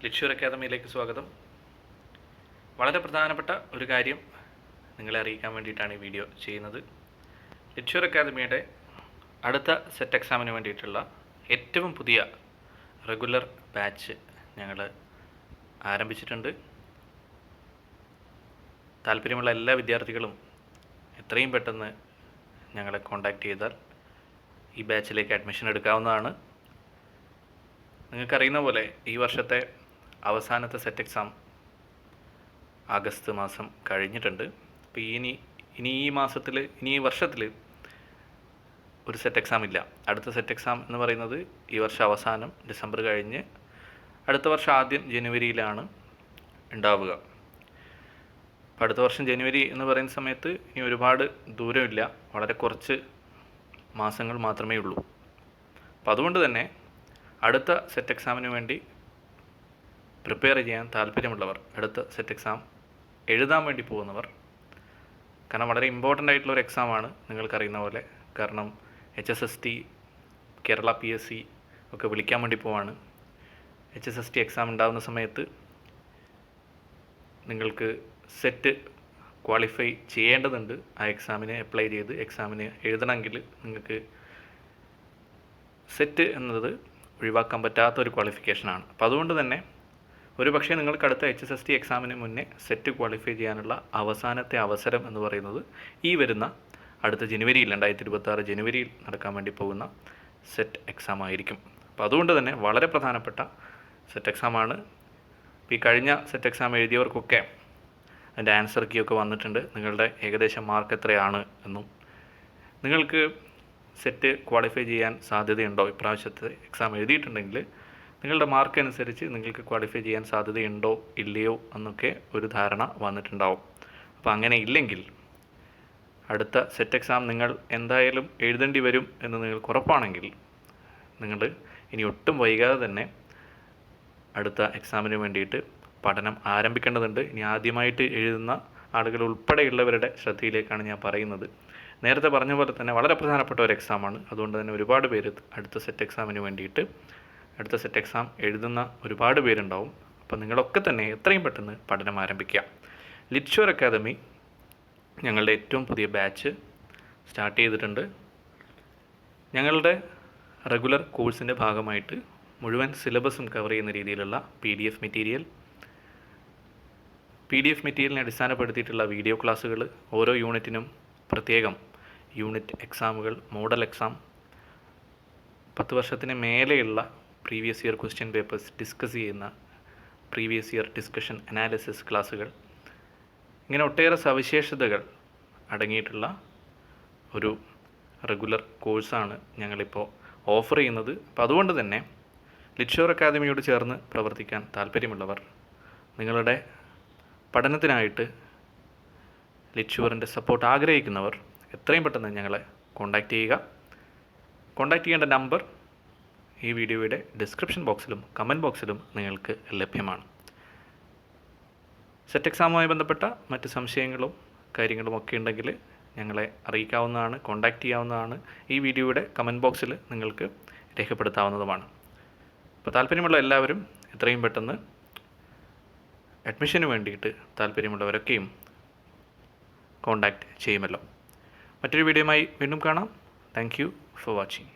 ലിറ്റ്ഷ്യൂർ അക്കാദമിയിലേക്ക് സ്വാഗതം. വളരെ പ്രധാനപ്പെട്ട ഒരു കാര്യം നിങ്ങളെ അറിയിക്കാൻ വേണ്ടിയിട്ടാണ് ഈ വീഡിയോ ചെയ്യുന്നത്. ലിറ്റ്ഷ്യൂർ അക്കാദമിയുടെ അടുത്ത സെറ്റ് എക്സാമിന് വേണ്ടിയിട്ടുള്ള ഏറ്റവും പുതിയ റെഗുലർ ബാച്ച് ഞങ്ങൾ ആരംഭിച്ചിട്ടുണ്ട്. താല്പര്യമുള്ള എല്ലാ വിദ്യാർത്ഥികളും എത്രയും പെട്ടെന്ന് ഞങ്ങളെ കോൺടാക്റ്റ് ചെയ്താൽ ഈ ബാച്ചിലേക്ക് അഡ്മിഷൻ എടുക്കാവുന്നതാണ്. നിങ്ങൾക്കറിയുന്ന പോലെ ഈ വർഷത്തെ അവസാനത്തെ സെറ്റ് എക്സാം ആഗസ്റ്റ് മാസം കഴിഞ്ഞിട്ടുണ്ട്. അപ്പോൾ ഇനി ഈ വർഷത്തിൽ ഒരു സെറ്റ് എക്സാം ഇല്ല. അടുത്ത സെറ്റ് എക്സാം എന്ന് പറയുന്നത് ഈ വർഷം അവസാനം ഡിസംബർ കഴിഞ്ഞ് അടുത്ത വർഷം ആദ്യം ജനുവരിയിലാണ് ഉണ്ടാവുക. അപ്പോൾ അടുത്ത വർഷം ജനുവരി എന്ന് പറയുന്ന സമയത്ത് ഇനി ഒരുപാട് ദൂരമില്ല, വളരെ കുറച്ച് മാസങ്ങൾ മാത്രമേ ഉള്ളൂ. അപ്പോൾ അതുകൊണ്ട് തന്നെ അടുത്ത സെറ്റ് എക്സാമിന് വേണ്ടി പ്രിപ്പയർ ചെയ്യാൻ താല്പര്യമുള്ളവർ, അടുത്ത സെറ്റ് എക്സാം എഴുതാൻ വേണ്ടി പോകുന്നവർ, കാരണം വളരെ ഇമ്പോർട്ടൻ്റ് ആയിട്ടുള്ളൊരു എക്സാമാണ് നിങ്ങൾക്കറിയുന്ന പോലെ. കാരണം HSST, കേരള PSC ഒക്കെ വിളിക്കാൻ വേണ്ടി പോവാണ്. HSST എക്സാം ഉണ്ടാകുന്ന സമയത്ത് നിങ്ങൾക്ക് സെറ്റ് ക്വാളിഫൈ ചെയ്യേണ്ടതുണ്ട്. ആ എക്സാമിന് അപ്ലൈ ചെയ്ത് എക്സാമിന് എഴുതണമെങ്കിൽ നിങ്ങൾക്ക് സെറ്റ് എന്നത് ഒഴിവാക്കാൻ പറ്റാത്ത ഒരു ക്വാളിഫിക്കേഷനാണ്. അപ്പോൾ അതുകൊണ്ട് തന്നെ ഒരു പക്ഷേ നിങ്ങൾക്ക് അടുത്ത HSST എക്സാമിന് മുന്നേ സെറ്റ് ക്വാളിഫൈ ചെയ്യാനുള്ള അവസാനത്തെ അവസരം എന്ന് പറയുന്നത് ഈ വരുന്ന അടുത്ത ജനുവരിയിൽ 2026 ജനുവരിയിൽ നടക്കാൻ വേണ്ടി പോകുന്ന സെറ്റ് എക്സാം ആയിരിക്കും. അപ്പോൾ അതുകൊണ്ട് തന്നെ വളരെ പ്രധാനപ്പെട്ട സെറ്റ് എക്സാമാണ്. ഈ കഴിഞ്ഞ സെറ്റ് എക്സാം എഴുതിയവർക്കൊക്കെ അതിൻ്റെ ആൻസർ കീ ഒക്കെ വന്നിട്ടുണ്ട്. നിങ്ങളുടെ ഏകദേശം മാർക്ക് എത്രയാണ് എന്നും നിങ്ങൾക്ക് സെറ്റ് ക്വാളിഫൈ ചെയ്യാൻ സാധ്യതയുണ്ടോ, ഇപ്രാവശ്യത്തെ എക്സാം എഴുതിയിട്ടുണ്ടെങ്കിൽ നിങ്ങളുടെ മാർക്ക് അനുസരിച്ച് നിങ്ങൾക്ക് ക്വാളിഫൈ ചെയ്യാൻ സാധ്യതയുണ്ടോ ഇല്ലയോ എന്നൊക്കെ ഒരു ധാരണ വന്നിട്ടുണ്ടാവും. അപ്പോൾ അങ്ങനെ ഇല്ലെങ്കിൽ അടുത്ത സെറ്റ് എക്സാം നിങ്ങൾ എന്തായാലും എഴുതേണ്ടി വരും എന്ന് നിങ്ങൾക്ക് ഉറപ്പാണെങ്കിൽ നിങ്ങൾ ഇനി ഒട്ടും വൈകാതെ തന്നെ അടുത്ത എക്സാമിന് വേണ്ടിയിട്ട് പഠനം ആരംഭിക്കേണ്ടതുണ്ട്. ഇനി ആദ്യമായിട്ട് എഴുതുന്ന ആളുകൾ ഉൾപ്പെടെയുള്ളവരുടെ ശ്രദ്ധയിലേക്കാണ് ഞാൻ പറയുന്നത്. നേരത്തെ പറഞ്ഞ പോലെ തന്നെ വളരെ പ്രധാനപ്പെട്ട ഒരു എക്സാമാണ്. അതുകൊണ്ട് തന്നെ ഒരുപാട് പേര് അടുത്ത സെറ്റ് എക്സാമിന് വേണ്ടിയിട്ട് അടുത്ത സെറ്റ് എക്സാം എഴുതുന്ന ഒരുപാട് പേരുണ്ടാവും. അപ്പോൾ നിങ്ങളൊക്കെ തന്നെ എത്രയും പെട്ടെന്ന് പഠനം ആരംഭിക്കുക. ലിറ്റ്ഷ്യൂർ അക്കാദമി ഞങ്ങളുടെ ഏറ്റവും പുതിയ ബാച്ച് സ്റ്റാർട്ട് ചെയ്തിട്ടുണ്ട്. ഞങ്ങളുടെ റെഗുലർ കോഴ്സിൻ്റെ ഭാഗമായിട്ട് മുഴുവൻ സിലബസും കവർ ചെയ്യുന്ന രീതിയിലുള്ള PDF മെറ്റീരിയലിനെ അടിസ്ഥാനപ്പെടുത്തിയിട്ടുള്ള വീഡിയോ ക്ലാസ്സുകൾ, ഓരോ യൂണിറ്റിനും പ്രത്യേകം യൂണിറ്റ് എക്സാമുകൾ, മോഡൽ എക്സാം, 10 വർഷത്തിന് മേലെയുള്ള previous year question papers discuss ചെയ്യുന്ന പ്രീവിയസ് ഇയർ ഡിസ്കഷൻ അനാലിസിസ് ക്ലാസ്സുകൾ, ഇങ്ങനെ ഒട്ടേറെ സവിശേഷതകൾ അടങ്ങിയിട്ടുള്ള ഒരു റെഗുലർ കോഴ്സാണ് ഞങ്ങളിപ്പോൾ ഓഫർ ചെയ്യുന്നത്. അപ്പോൾ അതുകൊണ്ട് തന്നെ ലിറ്റ്ഷ്യൂർ അക്കാദമിയോട് ചേർന്ന് പ്രവർത്തിക്കാൻ താല്പര്യമുള്ളവർ, നിങ്ങളുടെ പഠനത്തിനായിട്ട് ലിറ്റ്ഷ്യൂറിൻ്റെ സപ്പോർട്ട് ആഗ്രഹിക്കുന്നവർ എത്രയും പെട്ടെന്ന് ഞങ്ങളെ കോൺടാക്റ്റ് ചെയ്യുക. കോൺടാക്റ്റ് ചെയ്യേണ്ട നമ്പർ ഈ വീഡിയോയുടെ ഡിസ്ക്രിപ്ഷൻ ബോക്സിലും കമൻറ്റ് ബോക്സിലും നിങ്ങൾക്ക് ലഭ്യമാണ്. സെറ്റ് എക്സാമുമായി ബന്ധപ്പെട്ട മറ്റ് സംശയങ്ങളും കാര്യങ്ങളും ഒക്കെ ഉണ്ടെങ്കിൽ ഞങ്ങളെ അറിയിക്കാവുന്നതാണ്, കോൺടാക്റ്റ് ചെയ്യാവുന്നതാണ്. ഈ വീഡിയോയുടെ കമൻറ്റ് ബോക്സിൽ നിങ്ങൾക്ക് രേഖപ്പെടുത്താവുന്നതുമാണ്. അപ്പോൾ താല്പര്യമുള്ള എല്ലാവരും എത്രയും പെട്ടെന്ന് അഡ്മിഷന് വേണ്ടിയിട്ട് താല്പര്യമുള്ളവരൊക്കെയും കോൺടാക്റ്റ് ചെയ്യുമല്ലോ. മറ്റൊരു വീഡിയോയുമായി വീണ്ടും കാണാം. Thank you for watching.